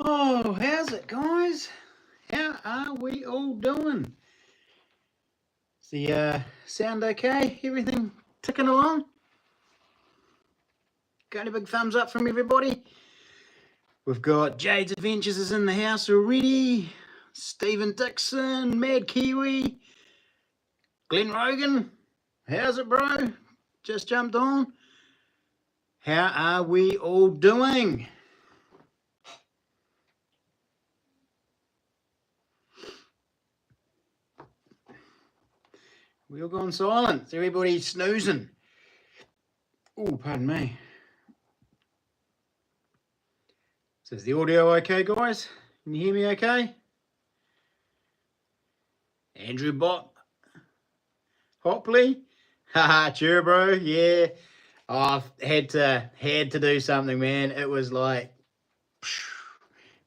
Oh, how's it, guys? How are we all doing? Is the sound okay? Everything ticking along? Got a big thumbs up from everybody? We've got Jade's Adventures is in the house already. Stephen Dixon, Mad Kiwi, Glenn Rogan. How's it, bro? Just jumped on. How are we all doing? We all gone silent. Everybody snoozing. Oh, pardon me. So is the audio okay, guys? Can you hear me okay? Andrew Bot. Hopley. Haha, sure, bro. Yeah. Oh, I've had to do something, man. It was like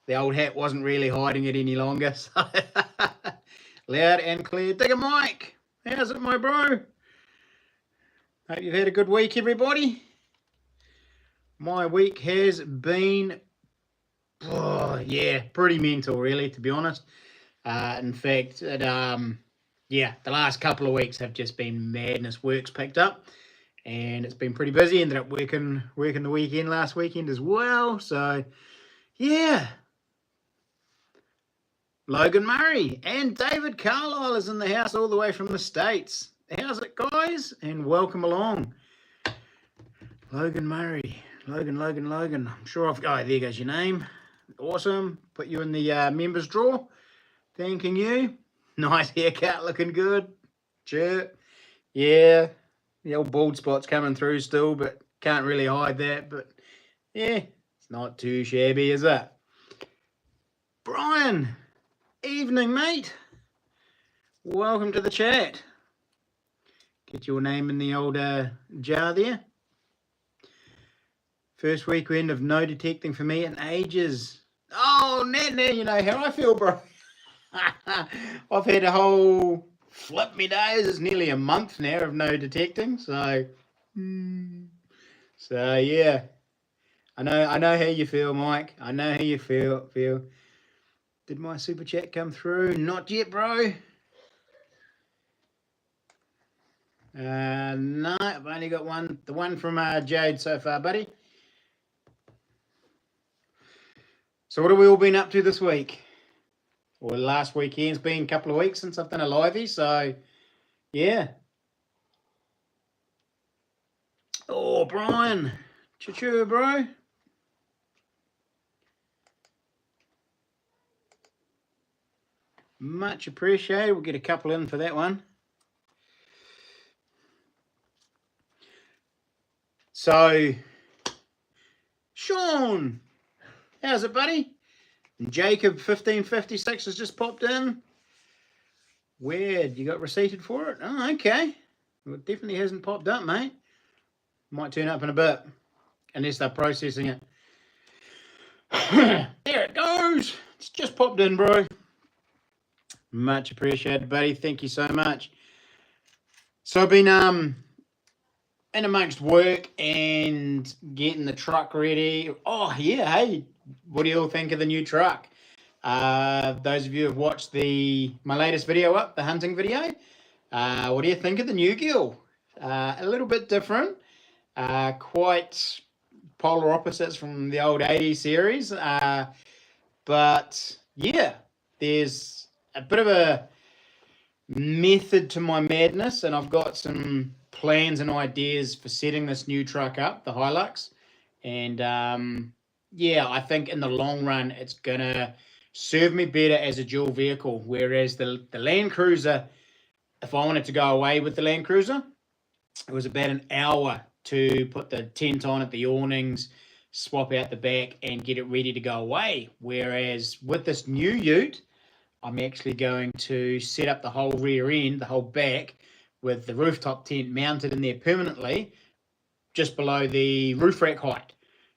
the old hat wasn't really hiding it any longer. So loud and clear. Dig a mic. How's it, my bro? Hope you've had a good week, everybody. My week has been, pretty mental, really, to be honest. In fact, the last couple of weeks have just been madness. Work's picked up, and it's been pretty busy. Ended up working the weekend last weekend as well. So, yeah. Logan Murray and David Carlisle is in the house all the way from the States. How's it, guys? And welcome along. Logan Murray. Logan. I'm sure there goes your name. Awesome. Put you in the members draw. Thanking you. Nice haircut, looking good. Sure. Yeah. The old bald spot's coming through still, but can't really hide that. But yeah, it's not too shabby, is it? Brian. Evening, mate. Welcome to the chat. Get your name in the old jar there. First weekend of no detecting for me in ages. Oh, now you know how I feel, bro. I've had a whole flip me days. It's nearly a month now of no detecting. So yeah. I know how you feel, Mike. I know how you feel. Did my super chat come through? Not yet, bro. No, I've only got one. The one from Jade so far, buddy. So what have we all been up to this week? Well, last weekend. It's been a couple of weeks since I've done a livey, so yeah. Oh, Brian. Choo-choo, bro. Much appreciated. We'll get a couple in for that one. So, Sean, how's it, buddy? And Jacob 1556 has just popped in. Weird. You got receipted for it? Oh, okay. Well, it definitely hasn't popped up, mate. Might turn up in a bit, unless they're processing it. There it goes. It's just popped in, bro. Much appreciated, buddy. Thank you so much. So I've been in amongst work and getting the truck ready. Oh yeah, hey, what do you all think of the new truck? Those of you who have watched my latest video up, the hunting video, what do you think of the new girl? A little bit different, quite polar opposites from the old 80s series, but yeah, there's a bit of a method to my madness, and I've got some plans and ideas for setting this new truck up, the Hilux, and I think in the long run it's gonna serve me better as a dual vehicle, whereas the Land Cruiser, if I wanted to go away with the Land Cruiser, it was about an hour to put the tent on it, the awnings, swap out the back and get it ready to go away, whereas with this new ute, I'm actually going to set up the whole rear end, the whole back, with the rooftop tent mounted in there permanently, just below the roof rack height.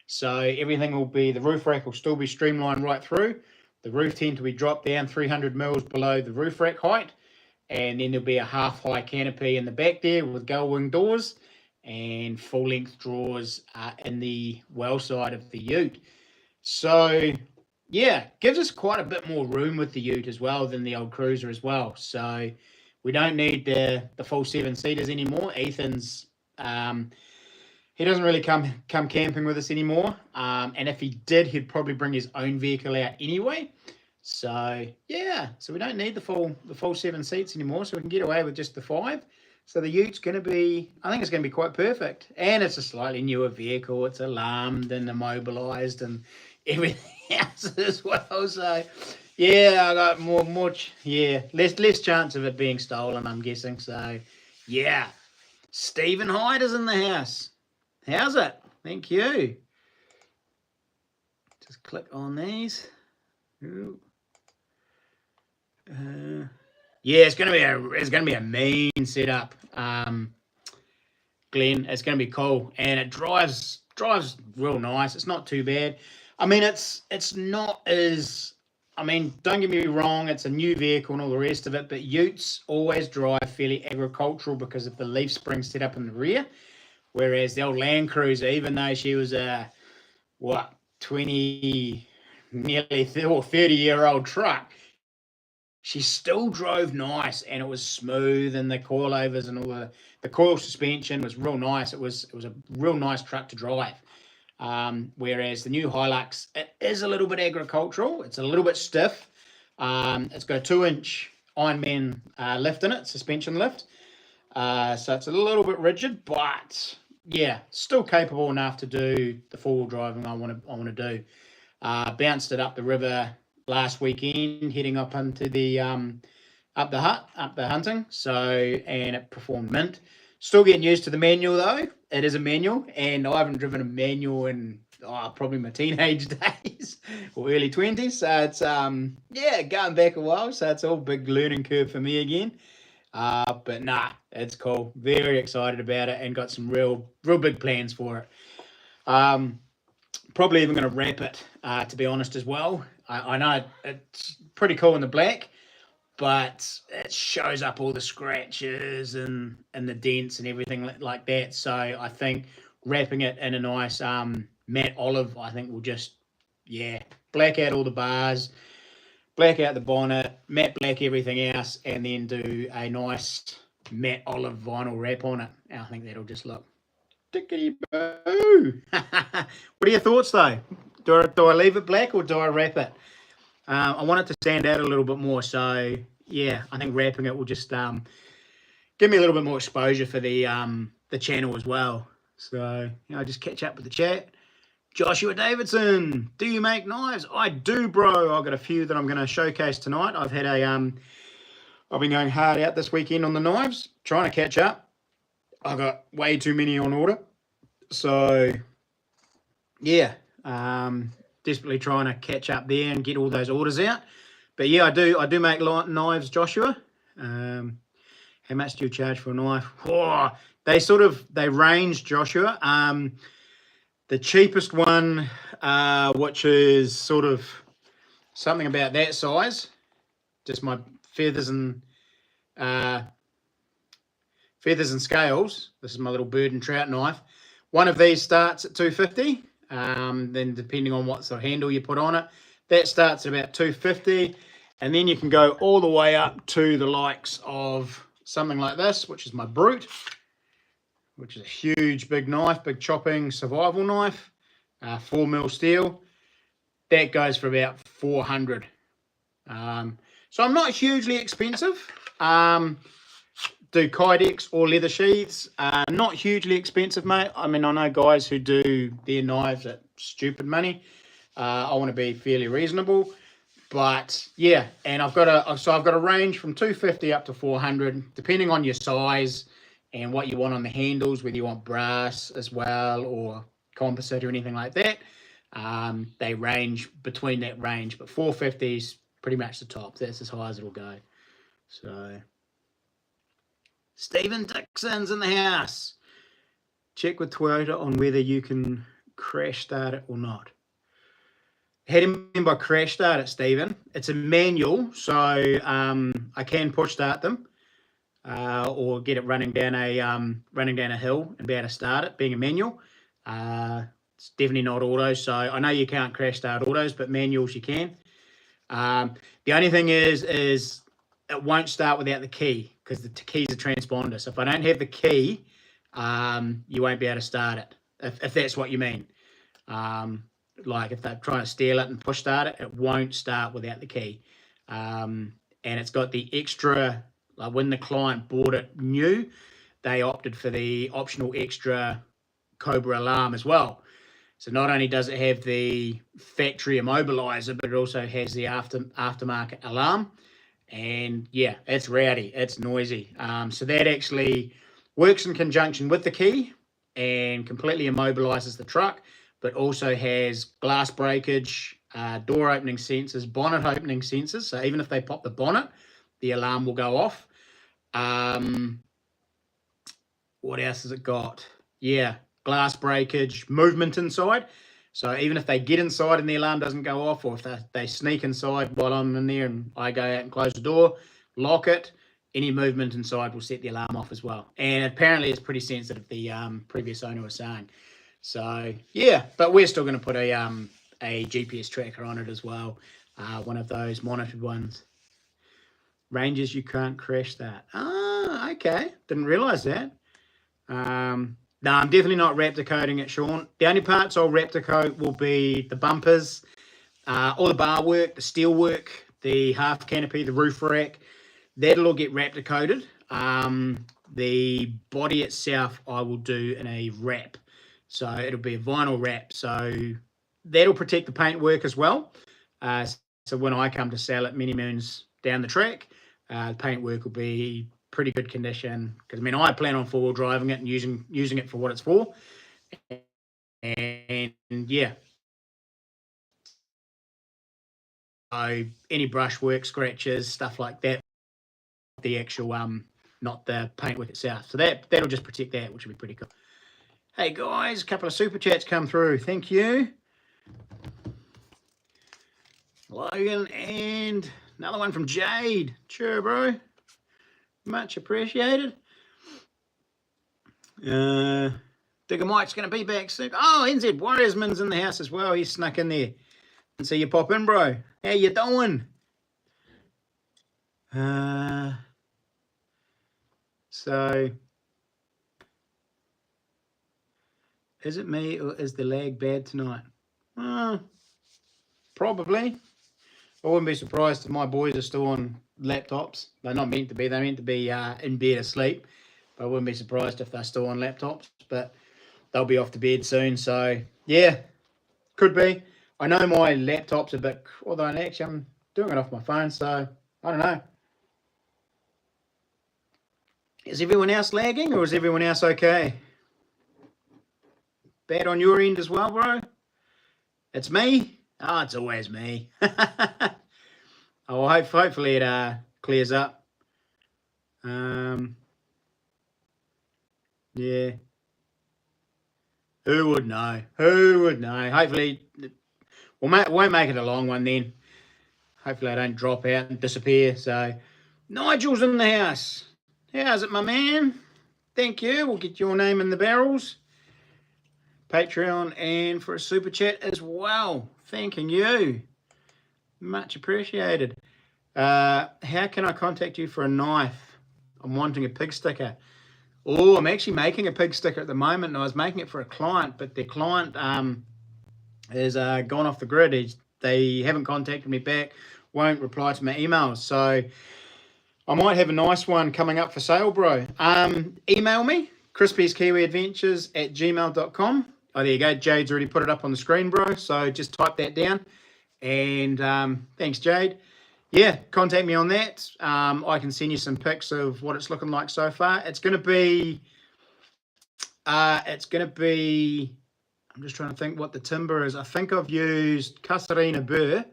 So everything will be, the roof rack will still be streamlined right through. The roof tent will be dropped down 300 mils below the roof rack height. And then there'll be a half high canopy in the back there with gull wing doors. and full-length drawers in the well side of the ute. So, yeah, gives us quite a bit more room with the ute as well than the old cruiser as well. So we don't need the full 7-seaters anymore. Ethan's he doesn't really come camping with us anymore. And if he did, he'd probably bring his own vehicle out anyway. So yeah, so we don't need the full 7 seats anymore. So we can get away with just the 5. So the ute's going to be, I think it's going to be quite perfect. And it's a slightly newer vehicle. It's alarmed and immobilized and everything else as well. So yeah, I got less chance of it being stolen, I'm guessing. So yeah, Stephen Hyde is in the house. How's it? Thank you. Just click on these. Yeah, it's gonna be a mean setup, Glenn. It's gonna be cool, and it drives real nice. It's not too bad. I mean, it's not as. I mean, don't get me wrong. It's a new vehicle and all the rest of it, but utes always drive fairly agricultural because of the leaf spring set up in the rear. Whereas the old Land Cruiser, even though she was a 20, nearly 30-year-old truck, she still drove nice, and it was smooth, and the coilovers and all the coil suspension was real nice. It was a real nice truck to drive. Whereas the new Hilux, it is a little bit agricultural. It's a little bit stiff. It's got a 2-inch Ironman lift in it, suspension lift. So it's a little bit rigid, but yeah, still capable enough to do the 4-wheel driving I want to do. Bounced it up the river last weekend, heading up into the up the hunting. So, and it performed mint. Still getting used to the manual though. It is a manual, and I haven't driven a manual in probably my teenage days or early 20s. So it's going back a while. So it's all big learning curve for me again. But nah, it's cool. Very excited about it, and got some real big plans for it. Probably even going to wrap it, to be honest, as well. I know it's pretty cool in the black, but it shows up all the scratches and the dents and everything like that. So I think wrapping it in a nice matte olive, I think will just, black out all the bars, black out the bonnet, matte black everything else, and then do a nice matte olive vinyl wrap on it. And I think that'll just look tickety-boo. What are your thoughts, though? Do I leave it black or do I wrap it? I want it to stand out a little bit more. So, yeah, I think wrapping it will just give me a little bit more exposure for the channel as well. So, just catch up with the chat. Joshua Davidson, do you make knives? I do, bro. I've got a few that I'm going to showcase tonight. I've had I've been going hard out this weekend on the knives, trying to catch up. I got way too many on order. So, yeah, desperately trying to catch up there and get all those orders out. But yeah, I do make knives, Joshua. How much do you charge for a knife? Oh, they range, Joshua. The cheapest one, which is sort of something about that size, just my feathers and scales. This is my little bird and trout knife. One of these starts at $250. Then depending on what sort of handle you put on it, that starts at about $250, and then you can go all the way up to the likes of something like this, which is my Brute, which is a huge, big knife, big chopping survival knife, 4mm steel. That goes for about $400. So I'm not hugely expensive. Do Kydex or leather sheaths. Not hugely expensive, mate. I mean, I know guys who do their knives at stupid money. I want to be fairly reasonable. But yeah, and I've got a range from $250 up to $400, depending on your size and what you want on the handles, whether you want brass as well or composite or anything like that. They range between that range, but $450 is pretty much the top. That's as high as it'll go. So Stephen Dixon's in the house. Check with Toyota on whether you can crash start it or not. How do you mean by crash start it, Stephen? It's a manual, so I can push start them. or get it running down a hill and be able to start it, being a manual. It's definitely not autos, so I know you can't crash start autos, but manuals you can. The only thing is it won't start without the key, because the key's a transponder. So if I don't have the key, you won't be able to start it, if that's what you mean. Like if they're trying to steal it and push start it, it won't start without the key. And it's got the extra, like when the client bought it new, they opted for the optional extra Cobra alarm as well. So not only does it have the factory immobilizer, but it also has the aftermarket alarm. And yeah, it's rowdy, it's noisy. So that actually works in conjunction with the key and completely immobilizes the truck, but also has glass breakage, door opening sensors, bonnet opening sensors. So even if they pop the bonnet, the alarm will go off. What else has it got? Yeah, glass breakage, movement inside. So even if they get inside and the alarm doesn't go off, or if they sneak inside while I'm in there and I go out and close the door, lock it, any movement inside will set the alarm off as well. And apparently it's pretty sensitive, the previous owner was saying. So yeah, but we're still going to put a GPS tracker on it as well, one of those monitored ones. Rangers, you can't crash that. Ah, okay, didn't realise that. No, I'm definitely not Raptor coating it, Sean. The only parts I'll Raptor coat will be the bumpers, all the bar work, the steel work, the half canopy, the roof rack. That'll all get Raptor coated. The body itself I will do in a wrap. So it'll be a vinyl wrap. So that'll protect the paintwork as well. So when I come to sell it many moons down the track, the paintwork will be pretty good condition, because I mean I plan on 4-wheel driving it and using it for what it's for, and yeah, so any brushwork, scratches, stuff like that, the actual not the paintwork itself. So that'll just protect that, which will be pretty cool. Hey guys, a couple of super chats come through. Thank you, Logan, and another one from Jade. Sure, bro. Much appreciated. Digger Mike's going to be back soon. Oh, NZ Warriorsman's in the house as well. He's snuck in there. And so you pop in, bro. How you doing? So, is it me or is the lag bad tonight? Probably. I wouldn't be surprised if my boys are still on laptops. They're not meant to be. They're meant to be in bed asleep. But I wouldn't be surprised if they're still on laptops. But they'll be off to bed soon. So, yeah, could be. I know my laptop's a bit... Although, actually, I'm doing it off my phone. So, I don't know. Is everyone else lagging or is everyone else okay? Bad on your end as well, bro? It's me? Oh, it's always me. Oh, hopefully it clears up. Yeah. Who would know? Who would know? Hopefully, won't make it a long one then. Hopefully I don't drop out and disappear. So, Nigel's in the house. How's it, my man? Thank you. We'll get your name in the barrels. Patreon and for a super chat as well. Thanking you. Much appreciated. How can I contact you for a knife? I'm wanting a pig sticker. Oh, I'm actually making a pig sticker at the moment, and I was making it for a client, but the client has gone off the grid. They haven't contacted me back, won't reply to my emails. So I might have a nice one coming up for sale, bro. Email me, crispieskiwiadventures@gmail.com. Oh, there you go. Jade's already put it up on the screen, bro. So just type that down. And thanks, Jade. Yeah, contact me on that. I can send you some pics of what it's looking like so far. It's going to be, I'm just trying to think what the timber is. I think I've used Casarina burr,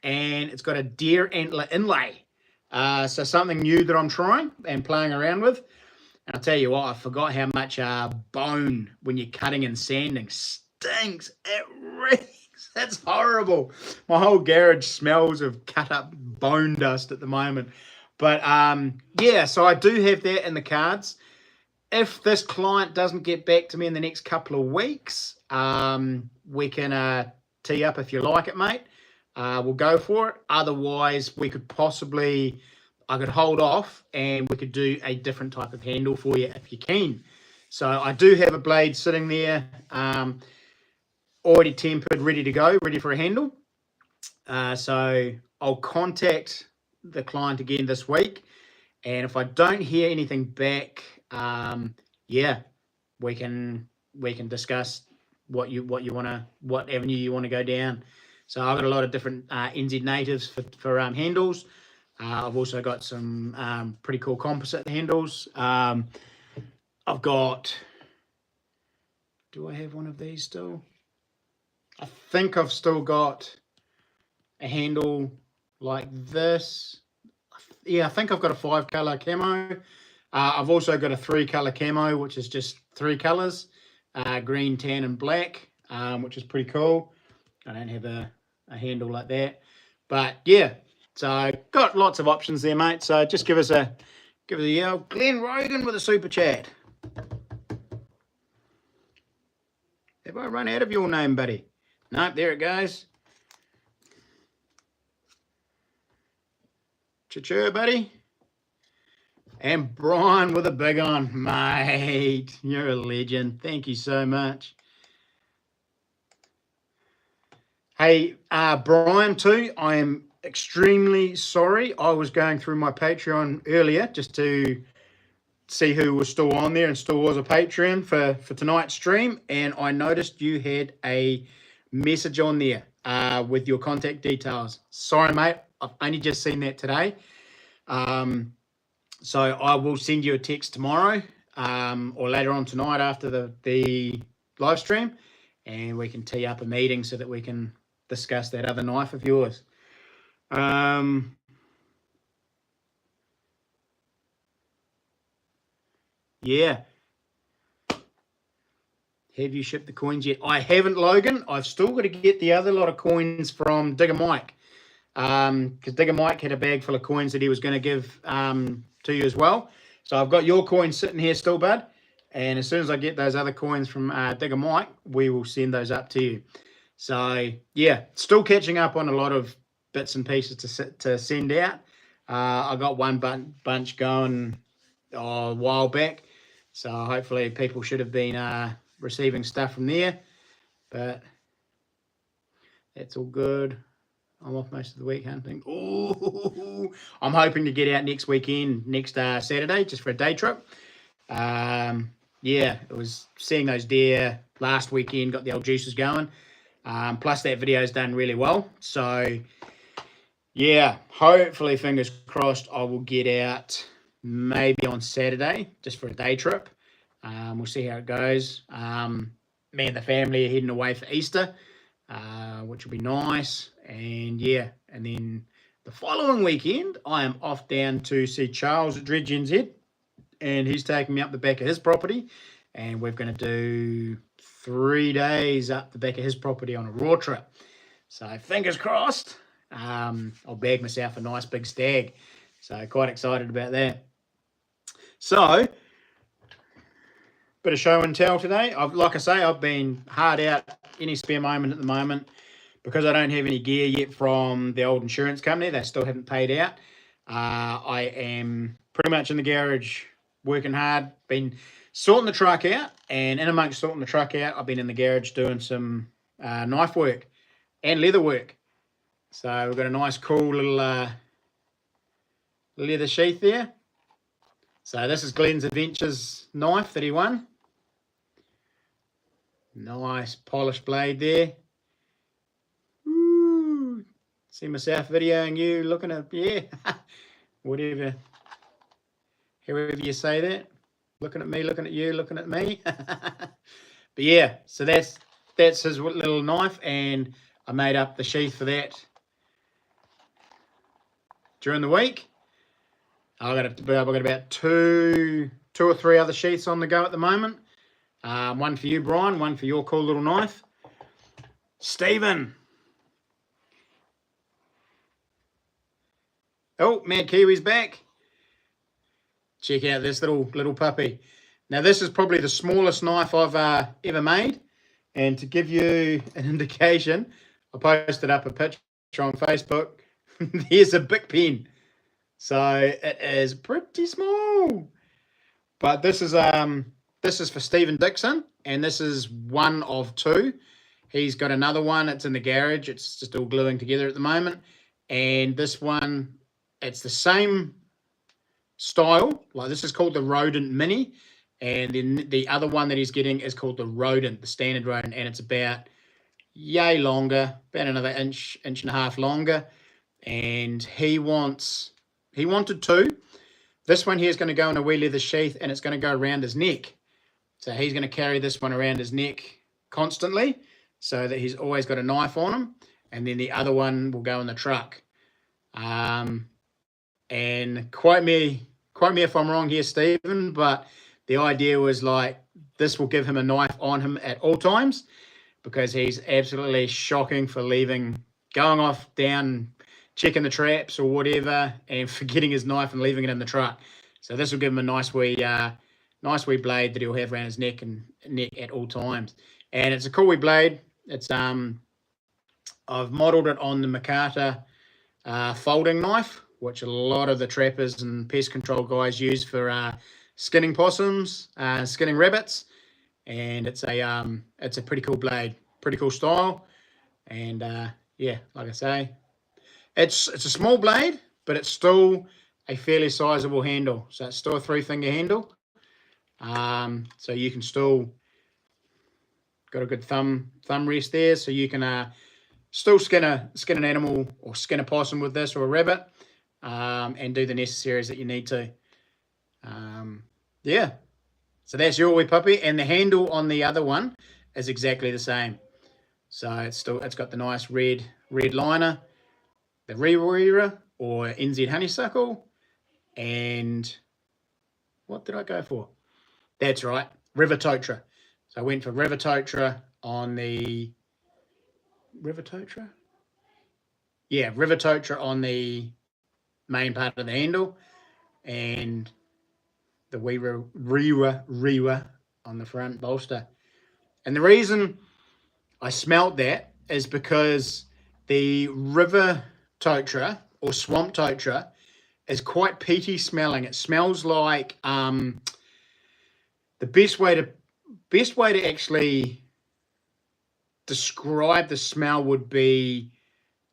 and it's got a deer antler inlay. So something new that I'm trying and playing around with. And I'll tell you what, I forgot how much bone when you're cutting and sanding stinks. It reeks. That's horrible. My whole garage smells of cut up bone dust at the moment. But yeah, so I do have that in the cards. If this client doesn't get back to me in the next couple of weeks, we can tee up if you like it, mate. We'll go for it. Otherwise, we could possibly, I could hold off and we could do a different type of handle for you if you can. So I do have a blade sitting there, already tempered, ready to go, ready for a handle. So I'll contact the client again this week. And if I don't hear anything back, yeah, we can discuss what avenue you want to go down. So I've got a lot of different NZ natives for handles. I've also got some pretty cool composite handles. I've got. Do I have one of these still? I think I've still got a handle like this. Yeah, I think I've got a 5-color camo. I've also got a 3-color camo, which is just 3 colors, green, tan, and black, which is pretty cool. I don't have a handle like that, but yeah. So got lots of options there, mate. So just give us a yell. Glenn Rogan with a super chat. Have I run out of your name, buddy? Nope, there it goes. Cha-choo, buddy. And Brian with a big on, mate. You're a legend. Thank you so much. Hey, Brian too, I am extremely sorry. I was going through my Patreon earlier just to see who was still on there and still was a Patreon for tonight's stream, and I noticed you had a message on there with your contact details. Sorry, mate. I've only just seen that today. So I will send you a text tomorrow or later on tonight after the live stream, and we can tee up a meeting so that we can discuss that other knife of yours. Yeah. Have you shipped the coins yet? I haven't, Logan. I've still got to get the other lot of coins from Digger Mike. Because Digger Mike had a bag full of coins that he was going to give to you as well. So I've got your coins sitting here still, bud. And as soon as I get those other coins from Digger Mike, we will send those up to you. So, yeah, still catching up on a lot of bits and pieces to send out. I got one bunch going a while back. So hopefully people should have been receiving stuff from there. But that's all good. I'm off most of the week hunting. Ooh, I'm hoping to get out next weekend, next Saturday, just for a day trip. Yeah, it was seeing those deer last weekend, got the old juices going. Plus that video's done really well. So, yeah, hopefully, fingers crossed, I will get out maybe on Saturday, just for a day trip. We'll see how it goes. Me and the family are heading away for Easter, which will be nice. And yeah, and then the following weekend, I am off down to see Charles at Dredge NZ, and he's taking me up the back of his property, and we're going to do 3 days up the back of his property on a raw trip. So fingers crossed, I'll bag myself a nice big stag. So quite excited about that. So, bit of show and tell today. Like I say, I've been hard out any spare moment at the moment because I don't have any gear yet from the old insurance company. They still haven't paid out. I am pretty much in the garage working hard, been sorting the truck out, and in amongst sorting the truck out, I've been in the garage doing some knife work and leather work. So we've got a nice cool little leather sheath there. So this is Glenn's Adventures knife that he won. Nice polished blade there. Ooh. See myself videoing you looking at, yeah, whatever, however you say that. Looking at me, looking at you, looking at me. But yeah, so that's his little knife, and I made up the sheath for that during the week. I've got about two or three other sheaths on the go at the moment. One for you, Brian, one for your cool little knife. Stephen. Oh, Mad Kiwi's back. check out this little puppy. Now, this is probably the smallest knife I've ever made. And to give you an indication, I posted up a picture on Facebook. There's a big pen. So it is pretty small. But this is for Stephen Dixon, and this is one of two. He's got another one. It's in the garage. It's just all gluing together at the moment. And this one, it's the same style. Like, this is called the Rodent Mini. And then the other one that he's getting is called the Rodent, the standard Rodent. And it's about yay longer, about another inch and a half longer. And he wanted two. This one here is going to go in a wee leather sheath, and it's going to go around his neck. So he's going to carry this one around his neck constantly, so that he's always got a knife on him. And then the other one will go in the truck. And quote me if I'm wrong here, Stephen, but the idea was like, this will give him a knife on him at all times, because he's absolutely shocking for going off down, checking the traps or whatever, and forgetting his knife and leaving it in the truck. So this will give him a nice wee blade that he'll have around his neck at all times. And it's a cool wee blade. It's I've modelled it on the Makata folding knife, which a lot of the trappers and pest control guys use for skinning possums, skinning rabbits. And it's a pretty cool blade, pretty cool style. And yeah, like I say, it's a small blade, but it's still a fairly sizable handle. So it's still a 3-finger handle. So you can still got a good thumb rest there. So you can still skin an animal or skin a possum with this, or a rabbit, and do the necessaries that you need to. Yeah. So that's your wee puppy, and the handle on the other one is exactly the same. So it's got the nice red liner, the Rewa or NZ honeysuckle, and what did I go for? That's right, River Totra. So I went for River Totra on the River Totra? Yeah, River Totra on the main part of the handle, and the Rewa on the front bolster. And the reason I smelt that is because the River Totra or Swamp Totra is quite peaty smelling. It smells like the best way to actually describe the smell would be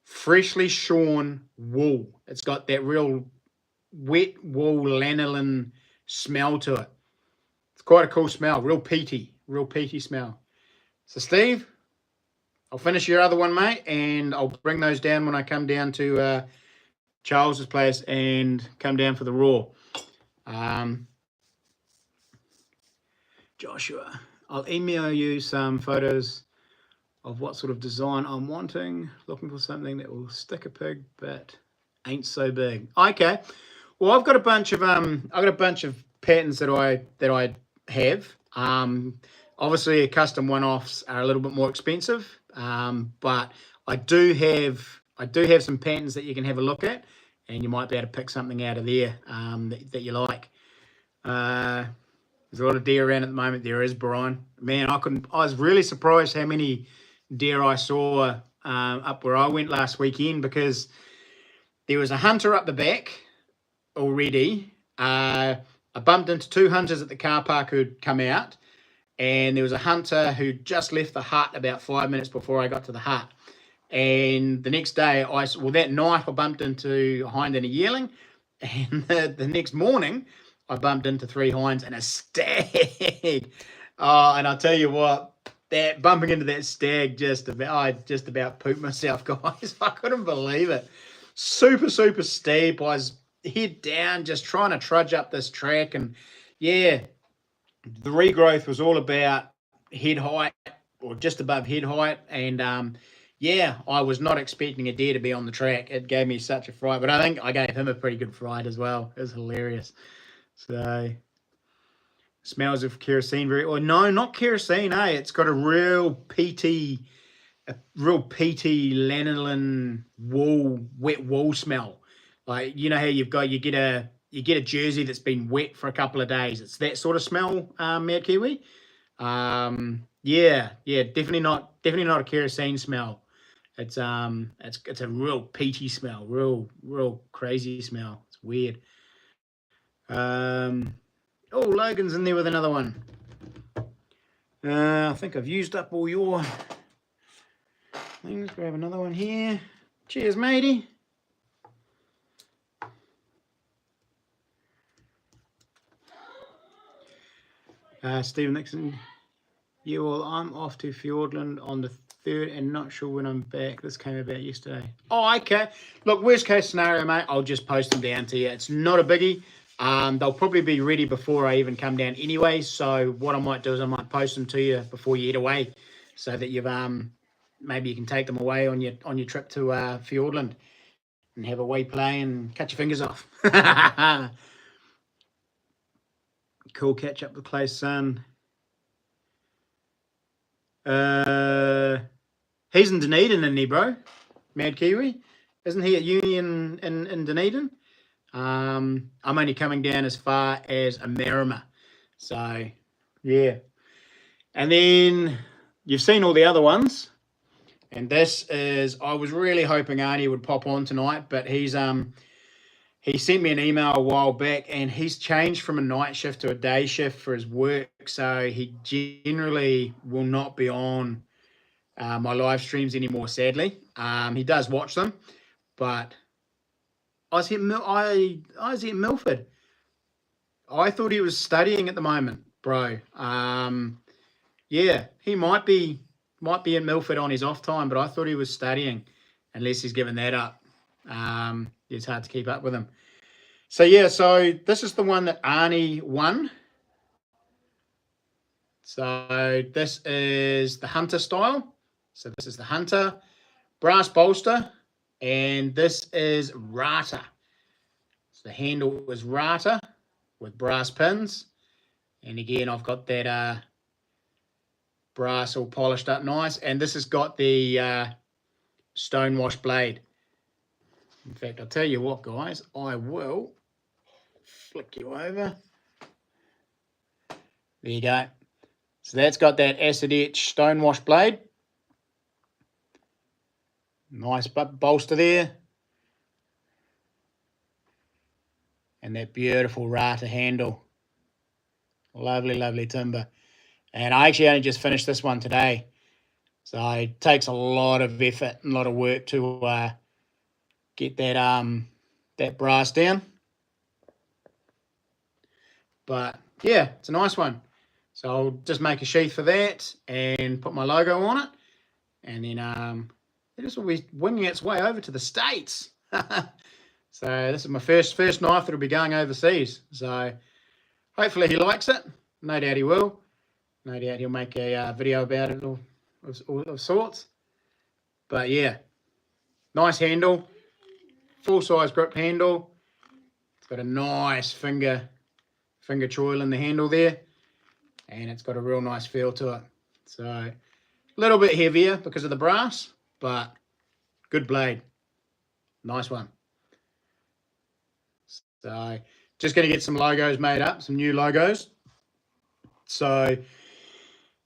freshly shorn wool. It's got that real wet wool lanolin smell to it. It's quite a cool smell, real peaty smell. So Steve, I'll finish your other one, mate, and I'll bring those down when I come down to Charles's place and come down for the raw. Joshua, I'll email you some photos of what sort of design I'm wanting. Looking for something that will stick a pig but ain't so big. Okay. Well, I've got a bunch of patterns that I have. Obviously, custom one-offs are a little bit more expensive, but I do have some patterns that you can have a look at, and you might be able to pick something out of there that you like. There's a lot of deer around at the moment. There is, Brian. Man, I was really surprised how many deer I saw up where I went last weekend, because there was a hunter up the back already. I bumped into two hunters at the car park who'd come out, and there was a hunter who just left the hut about 5 minutes before I got to the hut. And the next day, that night I bumped into a hind and a yearling, and the next morning I bumped into 3 hinds and a stag. Oh, and I'll tell you what, that bumping into that stag I just about pooped myself, guys. I couldn't believe it. Super steep. I was head down, just trying to trudge up this track, and yeah, the regrowth was all about head height or just above head height, and yeah, I was not expecting a deer to be on the track. It gave me such a fright, but I think I gave him a pretty good fright as well. It was hilarious. So, smells of kerosene no, not kerosene, it's got a real peaty lanolin wool, wet wool smell. Like, you know how you get a you get a jersey that's been wet for a couple of days. It's that sort of smell, Mad Kiwi. Yeah, definitely not a kerosene smell. It's a real peachy smell, real crazy smell. It's weird. Oh, Logan's in there with another one. I think I've used up all your things. Grab another one here. Cheers, matey. Stephen Nixon. Yeah, well, I'm off to Fiordland on the 3rd and not sure when I'm back. This came about yesterday. Oh, okay. Look, worst case scenario, mate, I'll just post them down to you. It's not a biggie. They'll probably be ready before I even come down anyway. So what I might do is I might post them to you before you head away, so that you've maybe you can take them away on your trip to Fiordland and have a wee play and cut your fingers off. Cool catch up with Clay's son. He's in Dunedin, isn't he, bro? Mad Kiwi. Isn't he at uni in Dunedin? I'm only coming down as far as Amarama. So, yeah. And then you've seen all the other ones. And this is, I was really hoping Arnie would pop on tonight, but he sent me an email a while back, and he's changed from a night shift to a day shift for his work. So he generally will not be on my live streams anymore, sadly. He does watch them, but I was at Milford. I thought he was studying at the moment, bro. Yeah, he might be in Milford on his off time, but I thought he was studying, unless he's given that up. It's hard to keep up with him. So yeah, so this is the one that Arnie won. So this is the Hunter style. So this is the Hunter brass bolster, and this is Rata. So the handle is Rata with brass pins, and again I've got that brass all polished up nice, and this has got the stonewash blade. In fact, I'll tell you what, guys, I will flick you over. There you go. So that's got that acid etch stonewash blade. Nice bolster there. And that beautiful Rata handle. Lovely, lovely timber. And I actually only just finished this one today. So it takes a lot of effort and a lot of work to get that brass down. But yeah, it's a nice one. So I'll just make a sheath for that and put my logo on it. And then this will be winging its way over to the States. So this is my first knife that'll be going overseas. So hopefully he likes it. No doubt he will. No doubt he'll make a video about it of sorts. But yeah, nice handle, full-size grip handle. It's got a nice finger choil in the handle there, and it's got a real nice feel to it. So a little bit heavier because of the brass, but good blade. Nice one. So just going to get some logos made up, some new logos. So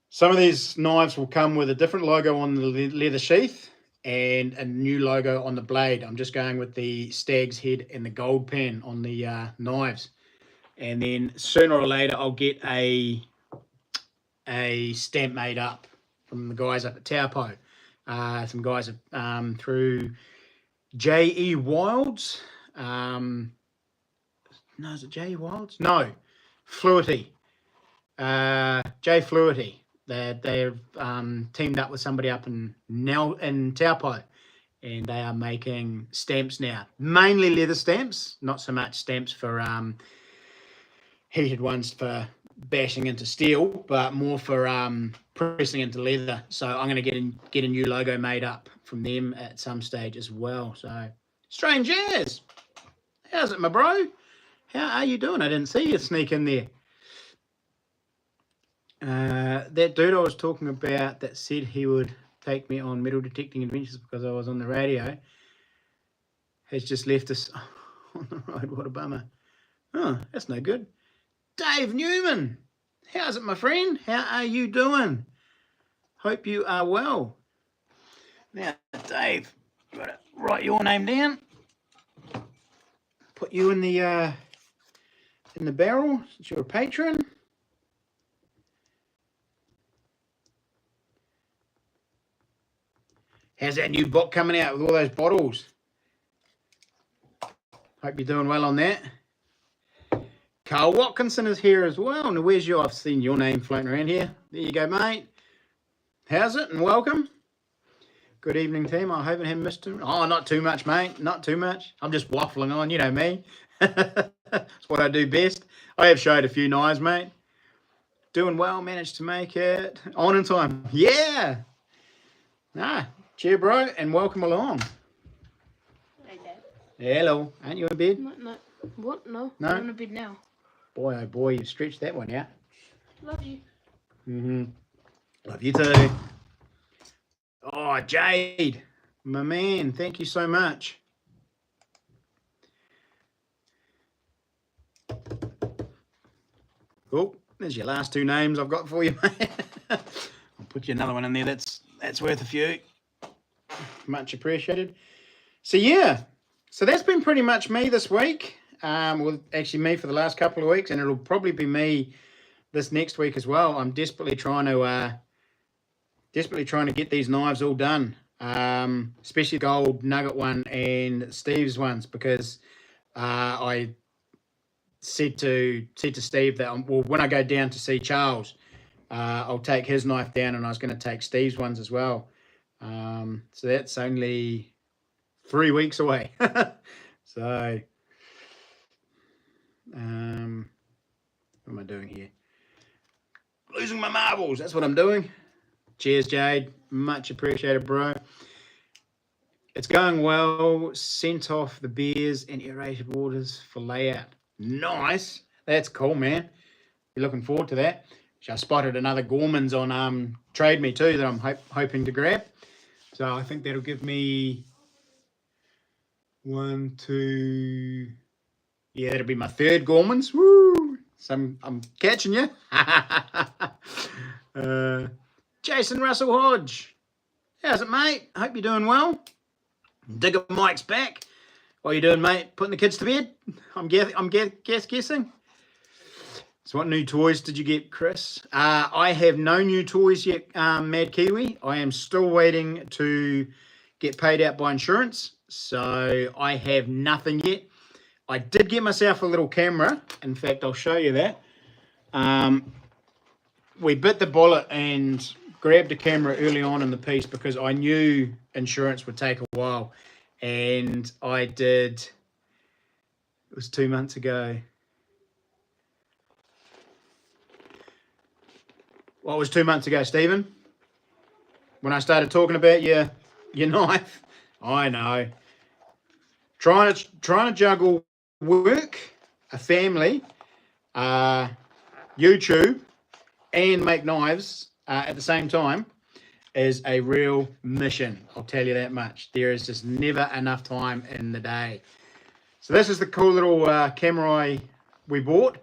some of these knives will come with a different logo on the leather sheath and a new logo on the blade. I'm just going with the stag's head and the gold pen on the knives. And then sooner or later, I'll get a stamp made up from the guys up at Taupo. Some guys through J.E. Wilds. No, is it J.E. Wilds? No, Fluity. J. Fluity. They've teamed up with somebody up in Taupo, and they are making stamps now. Mainly leather stamps, not so much stamps for heated ones for bashing into steel, but more for pressing into leather. So I'm going to get a new logo made up from them at some stage as well. So strange as. How's it, my bro? How are you doing? I didn't see you sneak in there. That dude I was talking about that said he would take me on metal detecting adventures because I was on the radio has just left us on the road. What a bummer. Oh, that's no good. Dave Newman. How's it, my friend? How are you doing? Hope you are well. Now, Dave, got to write your name down. Put you in the barrel since you're a patron. How's that new book coming out with all those bottles? Hope you're doing well on that. Carl Watkinson is here as well. And where's you? I've seen your name floating around here. There you go, mate. How's it? And welcome. Good evening, team. I hope I haven't missed it. Oh, not too much, mate. Not too much. I'm just waffling on. You know me. That's what I do best. I have showed a few knives, mate. Doing well. Managed to make it on in time. Yeah. Nah. Cheer, bro, and welcome along. Hey, Dad. Hello. Aren't you in bed? No. What? No. No? I'm in bed now. Boy, oh boy, you've stretched that one out. Love you. Love you too. Oh, Jade, my man, thank you so much. Oh, there's your last two names I've got for you, mate. I'll put you another one in there. That's worth a few. Much appreciated. So yeah, so that's been pretty much me this week. Well, actually me for the last couple of weeks, and it'll probably be me this next week as well. I'm desperately trying to get these knives all done, especially the gold nugget one and Steve's ones, because I said to Steve that when I go down to see Charles, I'll take his knife down, and I was going to take Steve's ones as well. So that's only 3 weeks away. So, what am I doing here? Losing my marbles. That's what I'm doing. Cheers, Jade. Much appreciated, bro. It's going well. Sent off the beers and aerated waters for layout. Nice. That's cool, man. You're looking forward to that. I spotted another Gorman's on Trade Me too that I'm hoping to grab. So I think that'll give me 1, 2. Yeah, that'll be my third Gorman's. Woo! So I'm catching you. Jason Russell Hodge. How's it, mate? Hope you're doing well. Digger Mike's back. What are you doing, mate? Putting the kids to bed? I'm guessing. So what new toys did you get, Chris? I have no new toys yet, Mad Kiwi. I am still waiting to get paid out by insurance. So I have nothing yet. I did get myself a little camera. In fact, I'll show you that. We bit the bullet and grabbed a camera early on in the piece because I knew insurance would take a while. And I did, it was 2 months ago. What was 2 months ago, Stephen? When I started talking about your knife. I know. Trying to juggle work, a family, YouTube, and make knives at the same time is a real mission. I'll tell you that much. There is just never enough time in the day. So this is the cool little camera we bought.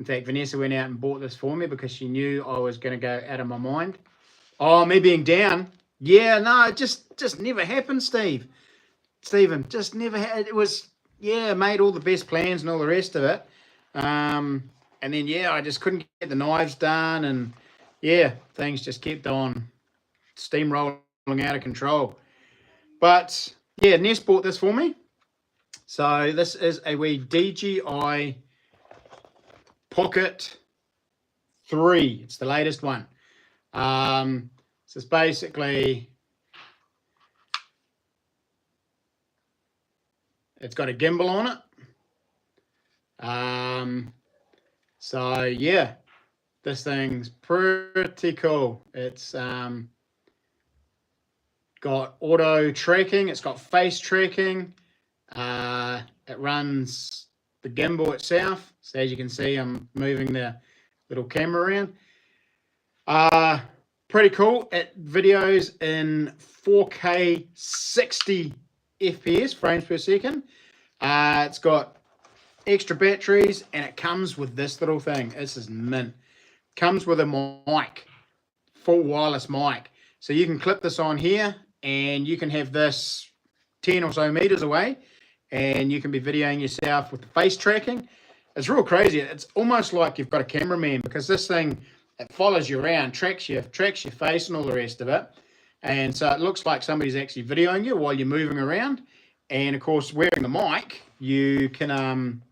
In fact, Vanessa went out and bought this for me because she knew I was going to go out of my mind. Oh, me being down. Yeah, no, it just never happened, Stephen, just never had. It was, yeah, made all the best plans and all the rest of it. And then, yeah, I just couldn't get the knives done. And, yeah, things just kept on steamrolling out of control. But, yeah, Ness bought this for me. So this is a wee DJI Pocket 3. It's the latest one. So it's basically, it's got a gimbal on it. So yeah, this thing's pretty cool. It's got auto tracking. It's got face tracking. It runs the gimbal itself. So as you can see, I'm moving the little camera around. Pretty cool. It videos in 4K 60 FPS, frames per second. It's got extra batteries, and it comes with this little thing. This is mint. Comes with a mic, full wireless mic. So you can clip this on here, and you can have this 10 or so meters away, and you can be videoing yourself with the face tracking. It's real crazy. It's almost like you've got a cameraman, because this thing, it follows you around, tracks your face and all the rest of it. And so it looks like somebody's actually videoing you while you're moving around. And of course, wearing the mic, you can I'm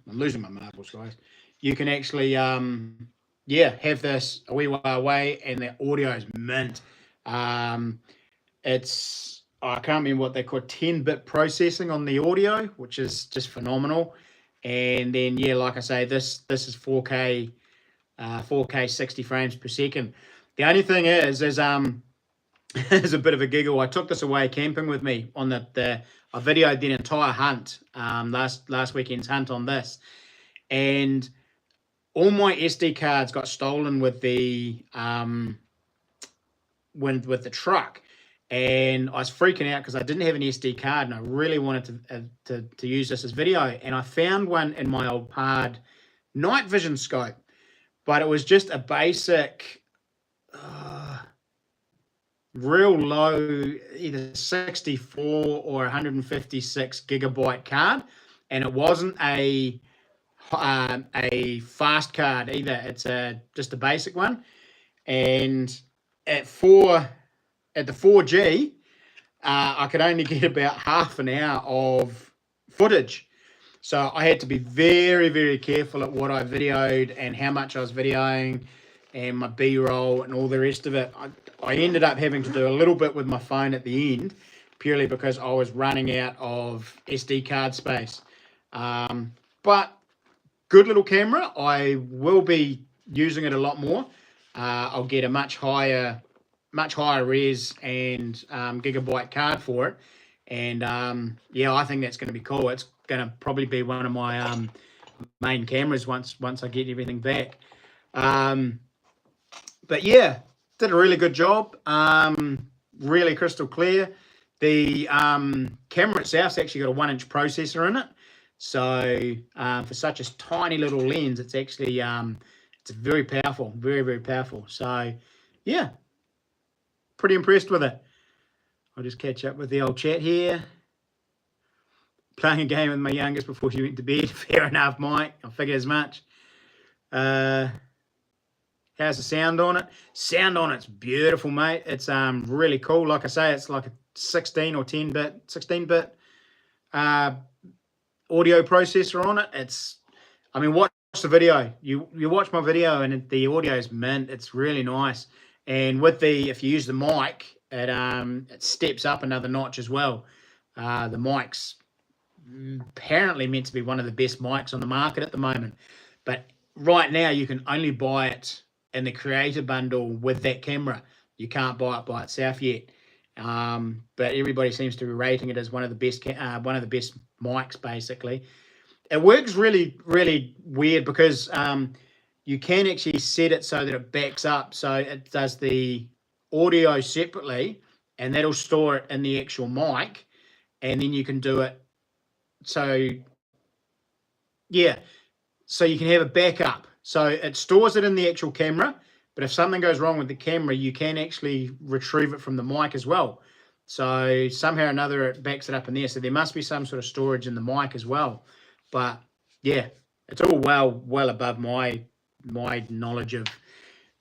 losing my marbles, guys. You can actually have this a wee way away, and the audio is mint. It's, I can't remember what they call, 10-bit processing on the audio, which is just phenomenal. And then, yeah, like I say, this is 4K 60 frames per second. The only thing is there's a bit of a giggle. I took this away camping with me on I videoed the entire hunt, last weekend's hunt on this, and all my SD cards got stolen with the truck, and I was freaking out because I didn't have an SD card, and I really wanted to use this as video, and I found one in my old Pard night vision scope, but it was just a basic real low, either 64 or 156 gigabyte card, and it wasn't a fast card either. It's just a basic one, and at the 4G, I could only get about half an hour of footage. So I had to be very, very careful at what I videoed and how much I was videoing, and my B-roll and all the rest of it. I ended up having to do a little bit with my phone at the end, purely because I was running out of SD card space. But good little camera. I will be using it a lot more. I'll get a much higher res and gigabyte card for it. And I think that's going to be cool. It's going to probably be one of my main cameras once I get everything back. But yeah, did a really good job. Really crystal clear. The camera itself's actually got a 1-inch processor in it. So for such a tiny little lens, it's actually it's very powerful, very, very powerful. So yeah, pretty impressed with it. I'll just catch up with the old chat here. Playing a game with my youngest before she went to bed. Fair enough, Mike. I figured as much. How's the sound on it? Sound on it's beautiful, mate. It's really cool. Like I say, it's like a 16 or 16-bit audio processor on it. Watch the video. You watch my video, and the audio is mint. It's really nice. And if you use the mic, it steps up another notch as well. The mic's apparently meant to be one of the best mics on the market at the moment, but right now you can only buy it in the creator bundle with that camera. You can't buy it by itself yet. But everybody seems to be rating it as one of the best mics. Basically, it works really, really weird because you can actually set it so that it backs up, so it does the audio separately, and that'll store it in the actual mic, and then you can do it. So yeah, so you can have a backup. So it stores it in the actual camera, but if something goes wrong with the camera, you can actually retrieve it from the mic as well. So somehow or another, it backs it up in there. So there must be some sort of storage in the mic as well. But yeah, it's all well above my knowledge of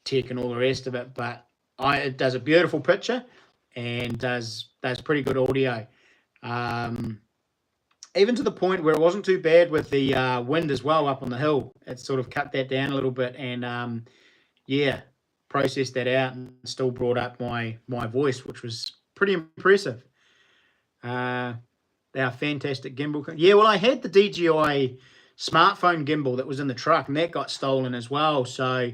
tech and all the rest of it. But it does a beautiful picture and does pretty good audio. Even to the point where it wasn't too bad with the wind as well up on the hill. It sort of cut that down a little bit, and processed that out and still brought up my voice, which was pretty impressive. They are fantastic gimbal. Yeah, well, I had the DJI smartphone gimbal that was in the truck, and that got stolen as well. So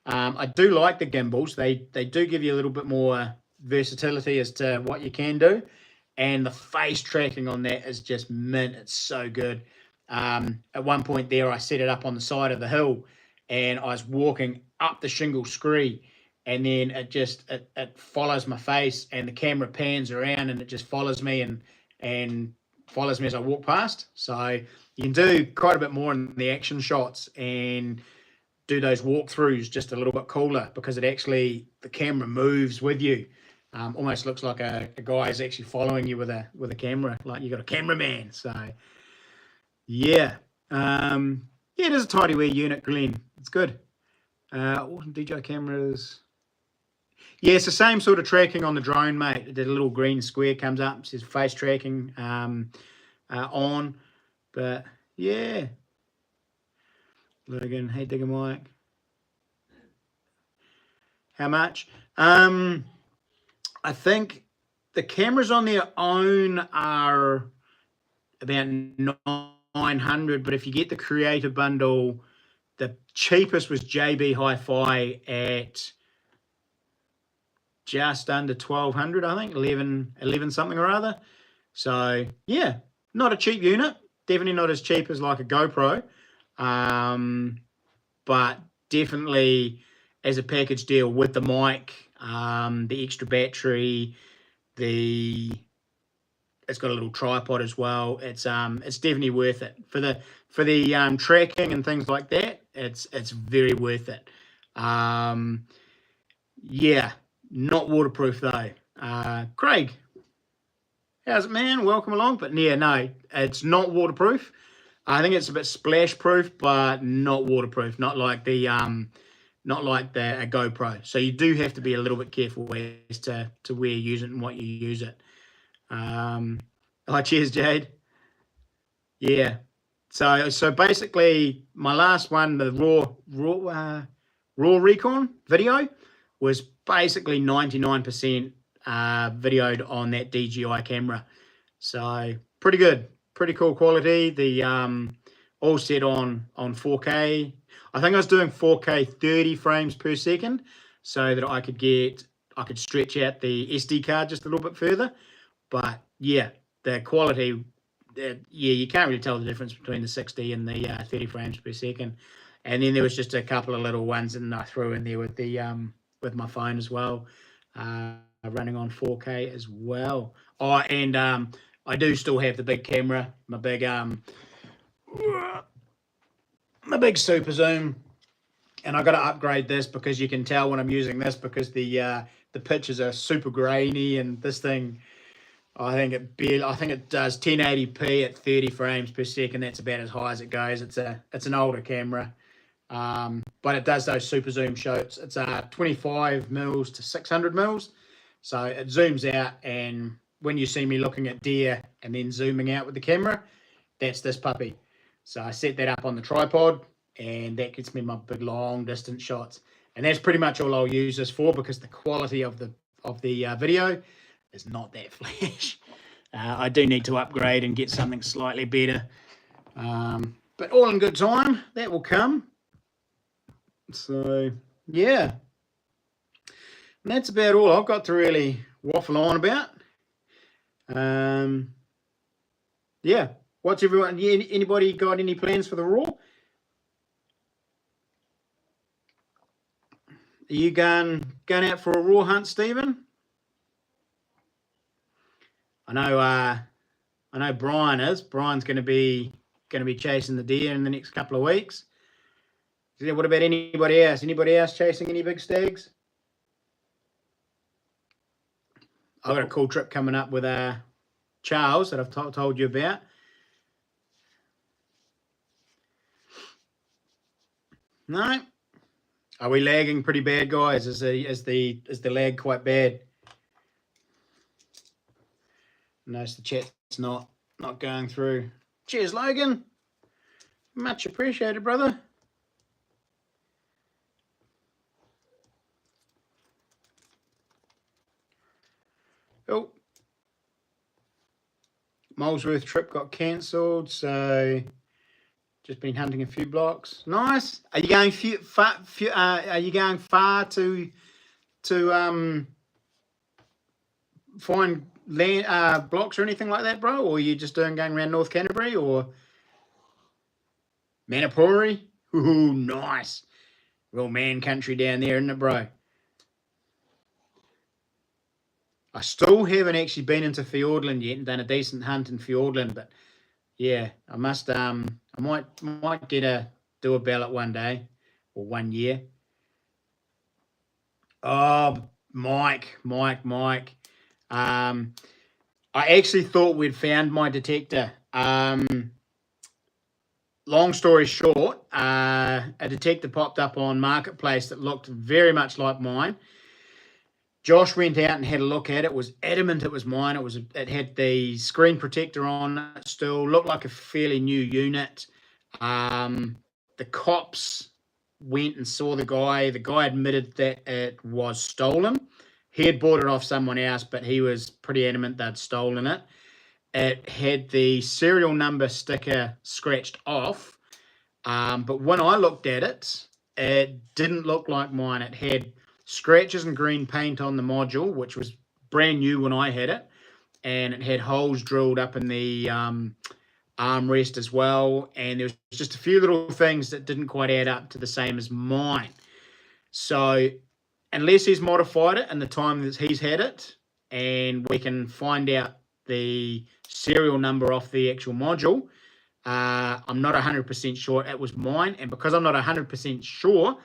I do like the gimbals. They do give you a little bit more versatility as to what you can do. And the face tracking on that is just mint. It's so good. At one point there, I set it up on the side of the hill, and I was walking up the shingle scree, and then it follows my face, and the camera pans around, and it just follows me, and follows me as I walk past. So you can do quite a bit more in the action shots and do those walkthroughs just a little bit cooler because the camera moves with you. Almost looks like a guy's actually following you with a camera, like you got a cameraman. So yeah, it is a tidy wee unit, Glenn. It's good. Awesome DJI cameras. Yeah, it's the same sort of tracking on the drone, mate. The little green square comes up, says face tracking on. But yeah. Logan, hey Digger Mike. How much? I think the cameras on their own are about 900, but if you get the creator bundle, the cheapest was JB Hi-Fi at just under 1200, I think, 11 something or other. So yeah, not a cheap unit. Definitely not as cheap as like a GoPro, but definitely as a package deal with the mic, the extra battery, it's got a little tripod as well. It's definitely worth it for the tracking and things like that. It's very worth it. Yeah, not waterproof though. Craig, how's it, man? Welcome along. But yeah, no, it's not waterproof. I think it's a bit splash proof, but not waterproof. Not like a GoPro. So you do have to be a little bit careful as to where you use it and what you use it. Cheers, Jade. Yeah. So basically, my last one, the raw recon video, was basically 99% videoed on that DJI camera. So pretty good, pretty cool quality. The all set on 4K. I think I was doing 4K 30 frames per second, so that I could stretch out the SD card just a little bit further. But yeah, the quality, you can't really tell the difference between the 60 and the 30 frames per second. And then there was just a couple of little ones that I threw in there with the with my phone as well, running on 4K as well. Oh, and I do still have the big camera, my big super zoom, and I got to upgrade this because you can tell when I'm using this because the pictures are super grainy, and this thing, I think it does 1080p at 30 frames per second. That's about as high as it goes. It's an older camera, but it does those super zoom shots. It's 25 mils to 600 mils, so it zooms out. And when you see me looking at deer and then zooming out with the camera, that's this puppy. So I set that up on the tripod, and that gets me my big long distance shots. And that's pretty much all I'll use this for because the quality of the video is not that flash. I do need to upgrade and get something slightly better. But all in good time, that will come. So, yeah. And that's about all I've got to really waffle on about. Yeah. What's everyone? Anybody got any plans for the Raw? Are you going out for a Raw hunt, Stephen? I know Brian is. Brian's going to be chasing the deer in the next couple of weeks. What about anybody else? Anybody else chasing any big stags? I've got a cool trip coming up with Charles that I've told you about. No? Are we lagging pretty bad, guys? Is the lag quite bad? Notice the chat's not going through. Cheers, Logan. Much appreciated, brother. Oh. Molesworth trip got cancelled, so just been hunting a few blocks. Nice. Are you going far to find land blocks or anything like that, bro? Or are you just going around North Canterbury or Manapuri? Ooh, nice. Real man country down there, isn't it, bro? I still haven't actually been into Fiordland yet and done a decent hunt in Fiordland, but yeah, I must. I might do a ballot one day or one year. Oh, Mike. Um, I actually thought we'd found my detector. Long story short, a detector popped up on Marketplace that looked very much like mine. Josh went out and had a look at it. Was adamant it was mine. It had the screen protector on it still. Looked like a fairly new unit. The cops went and saw the guy. The guy admitted that it was stolen. He had bought it off someone else, but he was pretty adamant they'd stolen it. It had the serial number sticker scratched off, but when I looked at it, it didn't look like mine. It had scratches and green paint on the module, which was brand new when I had it, and it had holes drilled up in the armrest as well, and there was just a few little things that didn't quite add up to the same as mine. So unless he's modified it in the time that he's had it, and we can find out the serial number off the actual module, I'm not 100% sure it was mine, and because I'm not 100% sure,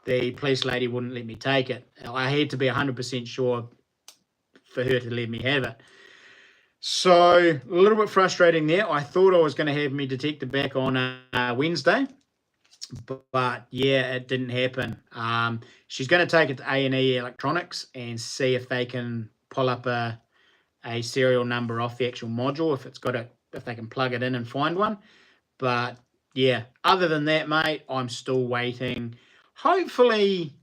the police lady wouldn't let me take it. I had to be 100% sure for her to let me have it. So a little bit frustrating there. I thought I was going to have me detector back on Wednesday, but yeah, it didn't happen. She's going to take it to A&E Electronics and see if they can pull up a serial number off the actual module, if they can plug it in and find one. But yeah, other than that, mate, I'm still waiting. Hopefully,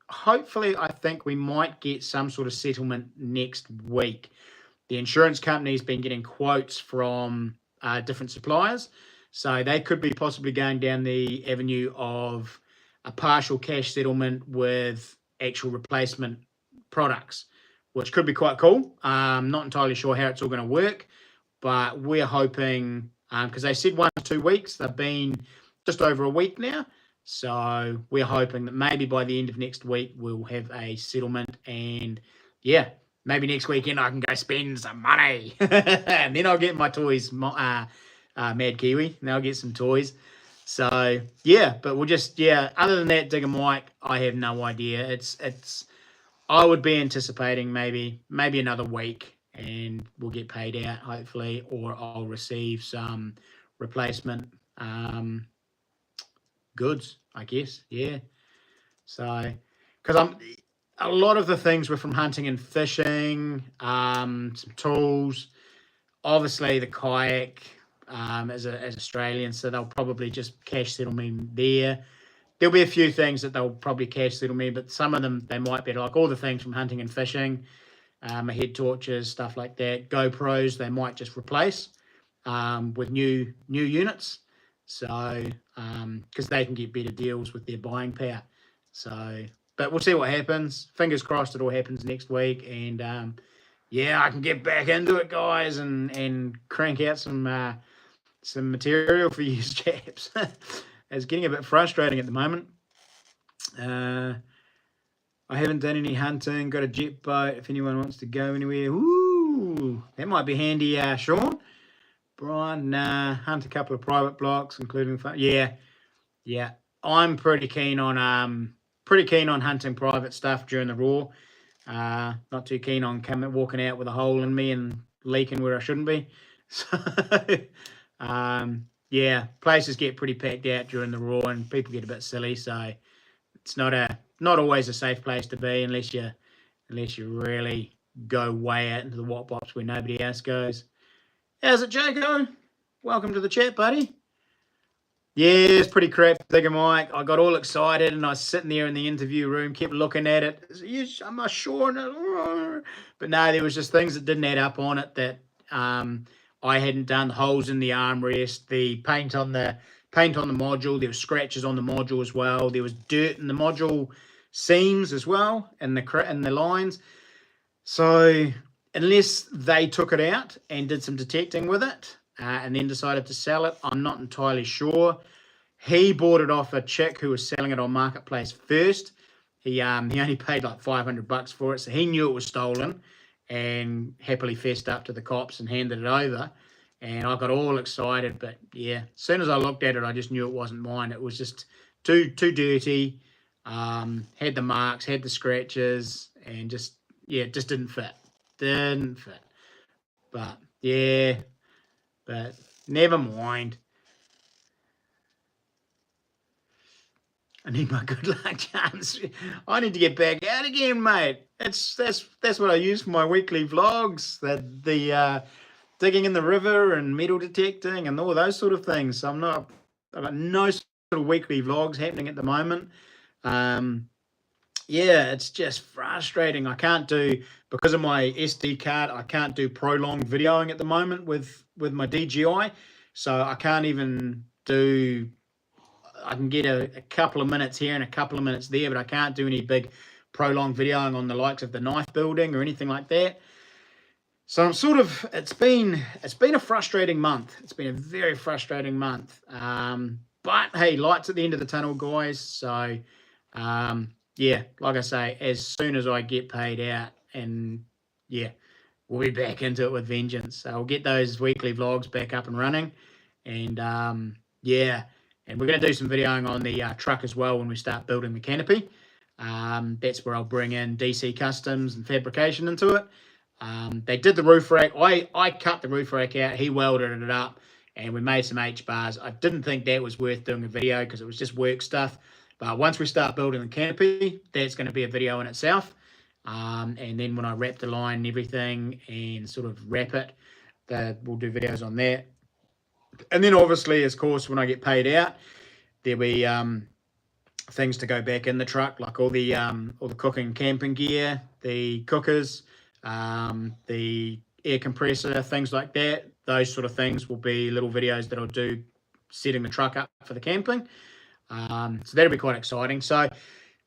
I think we might get some sort of settlement next week. The insurance company's been getting quotes from different suppliers, so they could be possibly going down the avenue of a partial cash settlement with actual replacement products, which could be quite cool. Not entirely sure how it's all going to work, but we're hoping, because they said 1 to 2 weeks. They've been just over a week now. So we're hoping that maybe by the end of next week, we'll have a settlement. And yeah, maybe next weekend I can go spend some money. And then I'll get my toys, Mad Kiwi. And I'll get some toys. So yeah, but other than that, Digger Mike, I have no idea. I would be anticipating maybe another week and we'll get paid out, hopefully, or I'll receive some replacement goods, I guess. Yeah. So, because a lot of the things were from hunting and fishing, some tools, obviously the kayak as Australian, so they'll probably just cash settle me there. There'll be a few things that they'll probably cash settle me, but some of them they might be like all the things from hunting and fishing, my head torches, stuff like that. GoPros they might just replace with new units, so because they can get better deals with their buying power. So, but we'll see what happens. Fingers crossed it all happens next week, and I can get back into it, guys, and crank out some material for you chaps. It's getting a bit frustrating at the moment. I haven't done any hunting. Got a jet boat. If anyone wants to go anywhere, ooh, that might be handy, Sean. Brian, hunt a couple of private blocks, including fun. Yeah. I'm pretty keen on hunting private stuff during the raw. Not too keen on walking out with a hole in me and leaking where I shouldn't be. So, places get pretty packed out during the raw, and people get a bit silly. So it's not always a safe place to be unless you really go way out into the wop bops where nobody else goes. How's it, Jaco? Welcome to the chat, buddy. Yeah, it's pretty crap, Digger Mike. I got all excited and I was sitting there in the interview room, kept looking at it. Am I sure? But no, there was just things that didn't add up on it that I hadn't done. The holes in the armrest, the paint on the module. There were scratches on the module as well. There was dirt in the module seams as well, and the lines. So unless they took it out and did some detecting with it, and then decided to sell it, I'm not entirely sure. He bought it off a chick who was selling it on Marketplace first. He only paid like $500 for it, so he knew it was stolen. and happily fessed up to the cops and handed it over. And I got all excited, but yeah, as soon as I looked at it, I just knew it wasn't mine. It was just too dirty. Had the marks, had the scratches, and just it just didn't fit. Didn't fit. But yeah, but never mind. I need my good luck charms. I need to get back out again, mate. That's what I use for my weekly vlogs. The digging in the river and metal detecting and all those sort of things. So I've got no sort of weekly vlogs happening at the moment. Yeah, it's just frustrating. I can't do, because of my SD card, I can't do prolonged videoing at the moment with my DJI. So I can't even do, I can get a couple of minutes here and a couple of minutes there, but I can't do any big prolonged videoing on the likes of the knife building or anything like that. So I'm sort of, it's been a frustrating month. It's been a very frustrating month. But hey, lights at the end of the tunnel, guys. So yeah, like I say, as soon as I get paid out, and yeah, we'll be back into it with vengeance. So I'll get those weekly vlogs back up and running, and yeah, and we're going to do some videoing on the truck as well when we start building the canopy. That's where I'll bring in DC Customs and fabrication into it. They did the roof rack. I cut the roof rack out. He welded it up, and we made some H-bars. I didn't think that was worth doing a video because it was just work stuff. But once we start building the canopy, that's going to be a video in itself. And then when I wrap the line and everything and sort of wrap it, we'll do videos on that. And then obviously, of course, when I get paid out, there'll be things to go back in the truck, like all the cooking camping gear, the cookers, the air compressor, things like that. Those sort of things will be little videos that I'll do setting the truck up for the camping. So that'll be quite exciting. So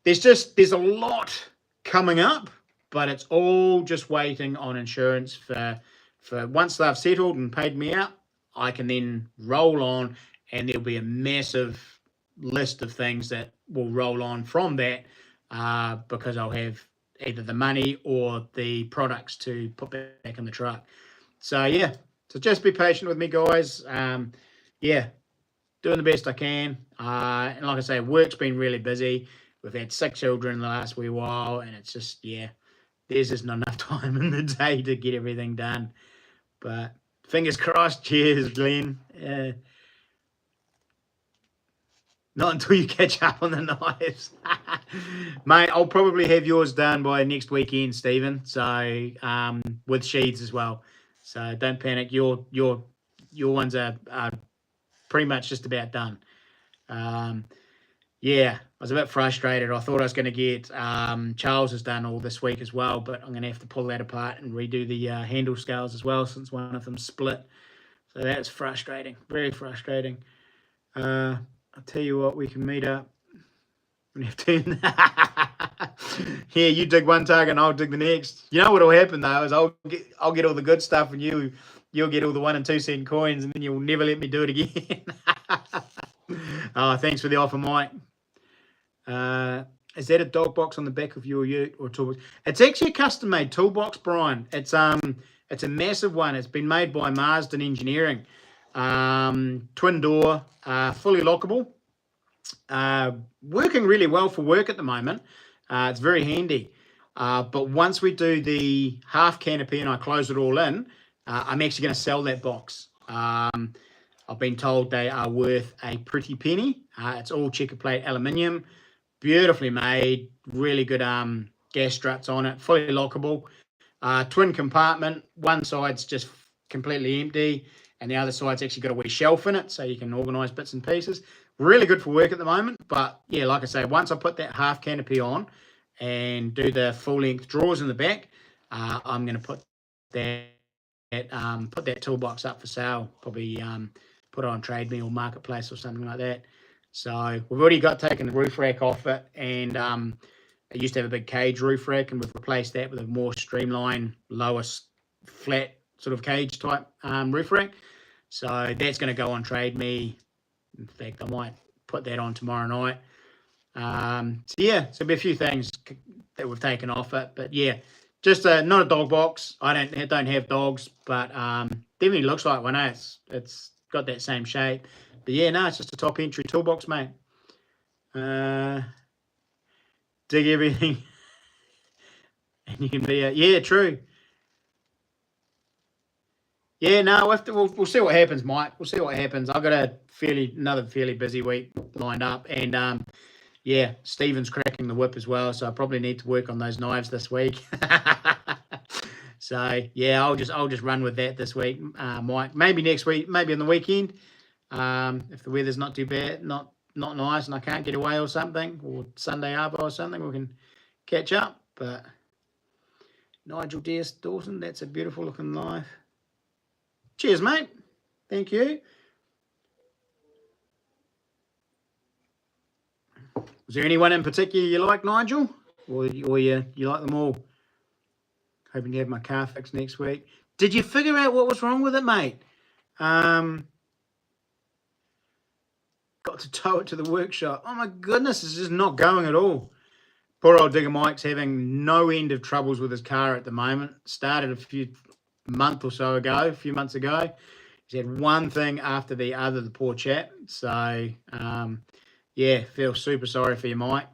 there's a lot coming up, but it's all just waiting on insurance for once they've settled and paid me out, I can then roll on, and there'll be a massive list of things that will roll on from that because I'll have either the money or the products to put back in the truck. So yeah, so just be patient with me, guys. Yeah, doing the best I can. And like I say, work's been really busy. We've had 6 children in the last wee while, and it's just, yeah, there's just not enough time in the day to get everything done. But fingers crossed. Cheers, Glenn. Not until you catch up on the knives. Mate, I'll probably have yours done by next weekend, Stephen. So, with sheaths as well. So don't panic. Your ones are pretty much just about done. Yeah, I was a bit frustrated. I thought I was going to get Charles has done all this week as well, but I'm going to have to pull that apart and redo the handle scales as well, since one of them split. So that's frustrating, very frustrating. I'll tell you what, we can meet up. We have to. Yeah, you dig one target and I'll dig the next. You know what'll happen though is I'll get all the good stuff, and you'll get all the 1 and 2 cent coins, and then you'll never let me do it again. Oh, thanks for the offer, Mike. Is that a dog box on the back of your ute or toolbox? It's actually a custom made toolbox, Brian. It's a massive one. It's been made by Marsden Engineering. Twin door, fully lockable. Working really well for work at the moment. It's very handy. But once we do the half canopy and I close it all in, I'm actually going to sell that box. I've been told they are worth a pretty penny. It's all checker plate aluminium, beautifully made, really good gas struts on it, fully lockable. Twin compartment, one side's just completely empty, and the other side's actually got a wee shelf in it, so you can organise bits and pieces. Really good for work at the moment, but yeah, like I say, once I put that half canopy on and do the full-length drawers in the back, I'm going to put that toolbox up for sale, probably put it on Trade Me or Marketplace or something like that. So we've already taken the roof rack off it, and it used to have a big cage roof rack, and we've replaced that with a more streamlined, lower, flat sort of cage type roof rack. So that's going to go on Trade Me. In fact, I might put that on tomorrow night. So yeah, so there'll be a few things that we've taken off it, but yeah, Just not a dog box. I don't have dogs, but definitely looks like one. It's got that same shape. But yeah, no, it's just a top entry toolbox, mate. Dig everything, and you can be yeah, true. Yeah, no, we'll see what happens, Mike. We'll see what happens. I've got another fairly busy week lined up, and yeah, Stephen's cracking the whip as well, so I probably need to work on those knives this week. So yeah, I'll just run with that this week, Mike. Maybe next week, maybe on the weekend, if the weather's not too bad, not nice, and I can't get away or something, or Sunday arvo or something, we can catch up. But Nigel Dawson, that's a beautiful looking knife. Cheers, mate. Thank you. Was there anyone in particular you like, Nigel? Or you like them all? Hoping to have my car fixed next week. Did you figure out what was wrong with it, mate? Got to tow it to the workshop. Oh my goodness, it's just not going at all. Poor old Digger Mike's having no end of troubles with his car at the moment. Started a few months ago. He's had one thing after the other, the poor chap. So, yeah, feel super sorry for you, Mike.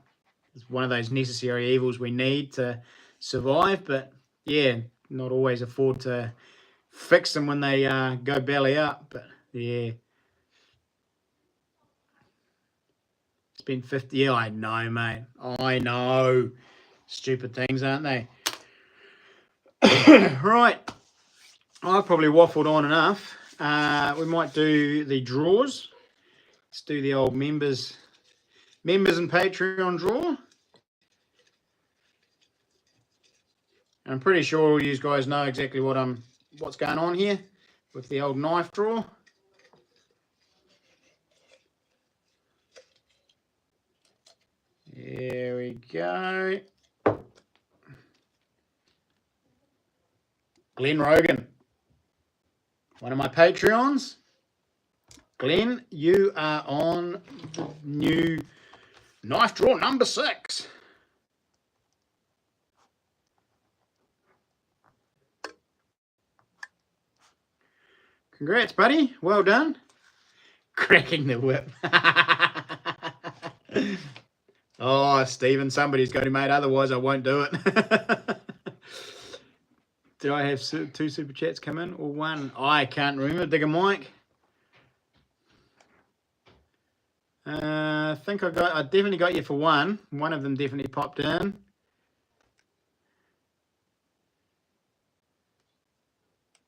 It's one of those necessary evils we need to survive, but yeah, not always afford to fix them when they go belly up. But yeah, it's been 50. Yeah, I know, mate. I know. Stupid things, aren't they? Right. I've probably waffled on enough. We might do the draws. Let's do the old members and Patreon draw. I'm pretty sure all you guys know exactly what's going on here with the old knife draw. There we go. Glenn Rogan, one of my Patreons. Glenn, you are on the new knife draw number 6. Congrats, buddy. Well done. Cracking the whip. Oh, Stephen, somebody's got to, mate. Otherwise, I won't do it. Did I have 2 super chats come in or 1? I can't remember. Digger Mike. I think I definitely got you for 1. One of them definitely popped in.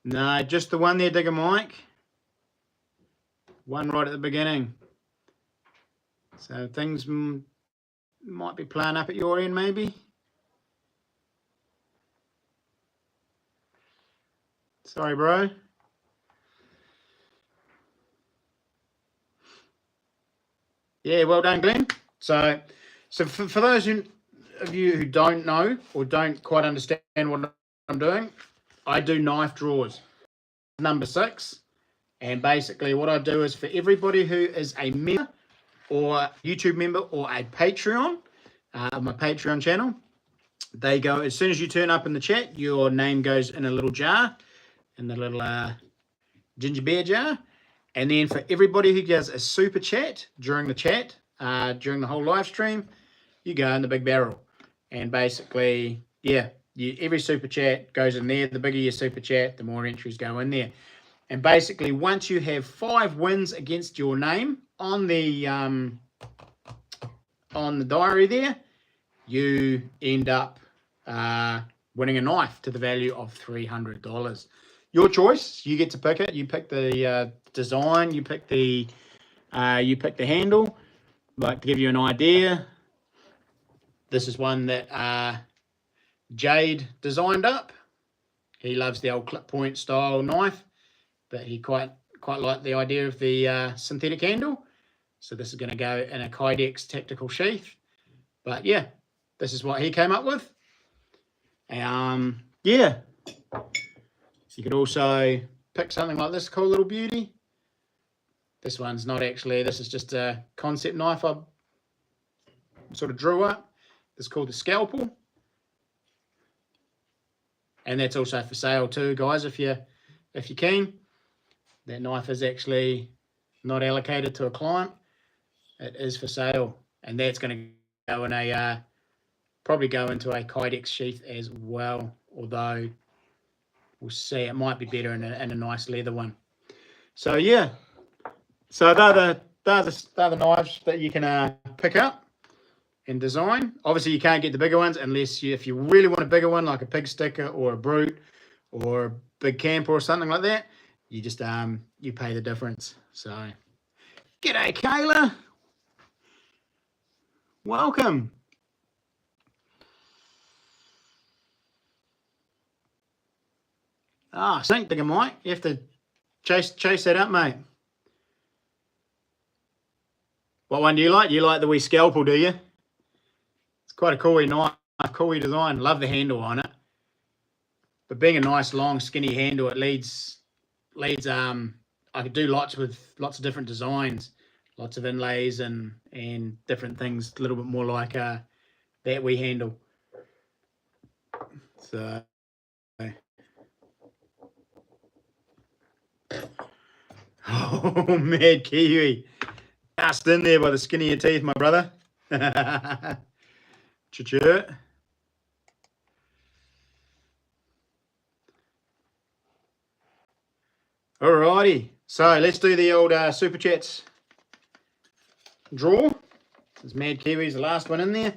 No, just the one there, Digger Mike. One right at the beginning. So things might be playing up at your end, maybe. Sorry, bro. Yeah, well done, Glenn. So for those of you who don't know or don't quite understand what I'm doing, I do knife draws. Number 6. And basically what I do is for everybody who is a member or YouTube member or a Patreon, my Patreon channel, they go, as soon as you turn up in the chat, your name goes in a little jar, in the little ginger beer jar. And then for everybody who does a super chat during the whole live stream, you go in the big barrel. And basically, yeah, every super chat goes in there. The bigger your super chat, the more entries go in there. And basically, once you have 5 wins against your name on the diary there, you end up winning a knife to the value of $300. Your choice. You get to pick it. You pick the design. You pick the handle. Like, to give you an idea, this is one that Jade designed up. He loves the old clip point style knife, but he quite liked the idea of the synthetic handle. So this is going to go in a Kydex tactical sheath. But yeah, this is what he came up with. Yeah. You could also pick something like this cool little beauty. This one's not actually, this is just a concept knife I sort of drew up. This is called the Scalpel. And that's also for sale too, guys, if you're keen. That knife is actually not allocated to a client. It is for sale. And that's going to go in a, probably go into a Kydex sheath as well. Although, we'll see. It might be better in a nice leather one. So, yeah. So, they're the knives that you can pick up and design. Obviously, you can't get the bigger ones unless if you really want a bigger one, like a pig sticker or a brute or a big camper or something like that. You just you pay the difference. So, g'day, Kayla. Welcome. Sink digger, Mike. You have to chase that up, mate. What one do you like? You like the wee scalpel, do you? It's quite a cool wee knife, cool wee design. Love the handle on it. But being a nice, long, skinny handle, it leads. I could do lots of different designs, lots of inlays and different things. A little bit more like that wee handle. So. Oh, mad Kiwi. Cast in there by the skin of your teeth, my brother. Choo-choo. Alrighty. So let's do the old Super Chats draw. This Mad Kiwi's the last one in there.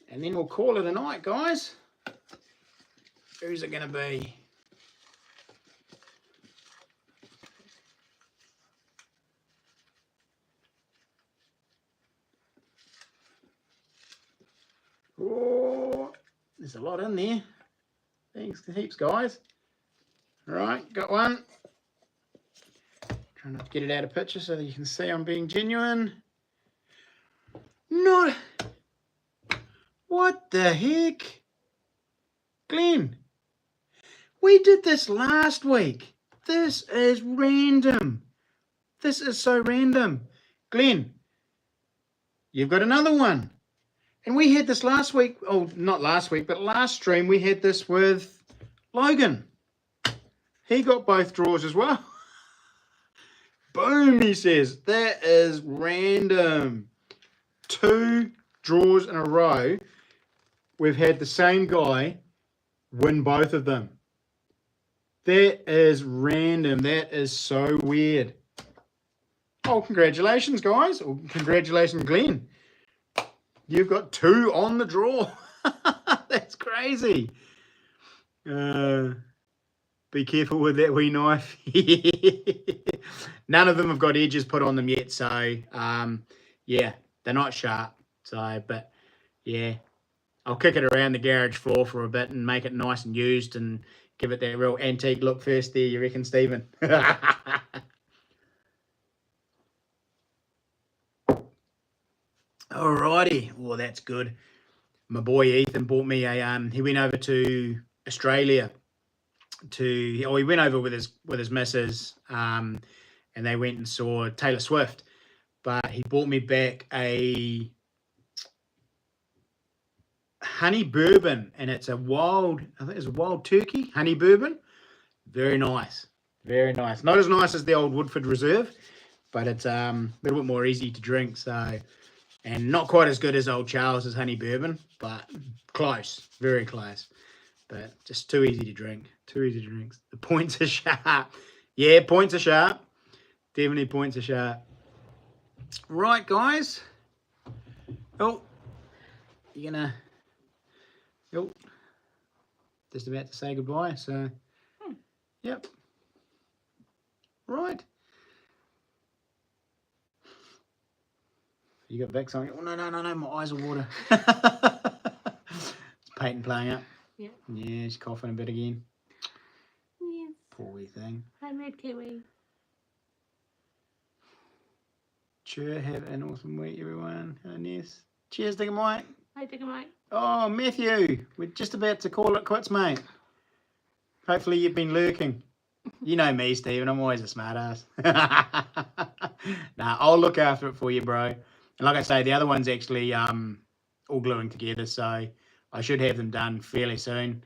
And then we'll call it a night, guys. Who's it going to be? Oh, there's a lot in there. Thanks heaps, guys. All right, got one. Trying not to get it out of picture so that you can see I'm being genuine. Not. What the heck? Glenn, we did this last week. This is random. This is so random. Glenn, you've got another one. And we had this last week. Oh, not last week, but last stream we had this with Logan. He got both draws as well. Boom, he says. That is random. 2 draws in a row. We've had the same guy win both of them. That is random. That is so weird. Oh, congratulations, guys. Or congratulations, Glenn. You've got 2 on the draw. That's crazy. Be careful with that wee knife. None of them have got edges put on them yet. So, yeah, they're not sharp. So, but, yeah. I'll kick it around the garage floor for a bit and make it nice and used and give it that real antique look first there, you reckon, Stephen? Alrighty. Well, that's good. My boy Ethan bought me he went over to Australia he went over with his missus, and they went and saw Taylor Swift. But he bought me back a honey bourbon, and it's a wild turkey honey bourbon. Very nice. Very nice. Not as nice as the old Woodford Reserve, but it's a little bit more easy to drink. So, and not quite as good as old Charles's honey bourbon, but close. Very close. But just too easy to drink. Too easy to drink. The points are sharp. Yeah, points are sharp. Definitely points are sharp. Right, guys. Oh, you're gonna. Oh, just about to say goodbye. So, yep. Right. You got Vicks on? Oh, no. My eyes are water. It's Peyton playing up. Yeah. Yeah, she's coughing a bit again. Yes. Poor wee thing. Hi, Mad Kiwi. Sure, have an awesome week, everyone. Ness. Cheers, Digger Mike. Hi, Digger Mike. Oh, Matthew. We're just about to call it quits, mate. Hopefully you've been lurking. You know me, Stephen. I'm always a smart ass. Nah, I'll look after it for you, bro. And like I say, the other one's actually all gluing together, so I should have them done fairly soon.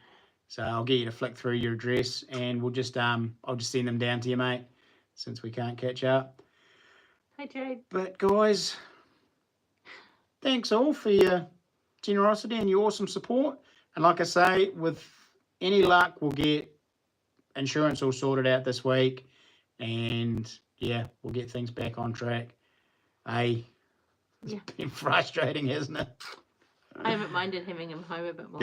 So I'll get you to flick through your address, and we'll just I'll just send them down to you, mate, since we can't catch up. Hi, Jade. But guys, thanks all for your generosity and your awesome support. And like I say, with any luck, we'll get insurance all sorted out this week, and yeah, we'll get things back on track. It's been frustrating, hasn't it? I haven't minded having him home a bit more.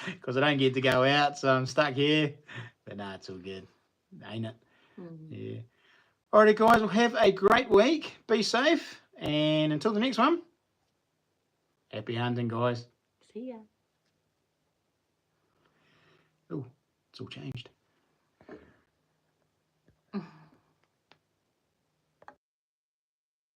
Because I don't get to go out, so I'm stuck here. But no, it's all good, ain't it? Yeah. Alrighty, guys, well, have a great week. Be safe, and until the next one, happy hunting, guys. See ya. Oh, it's all changed.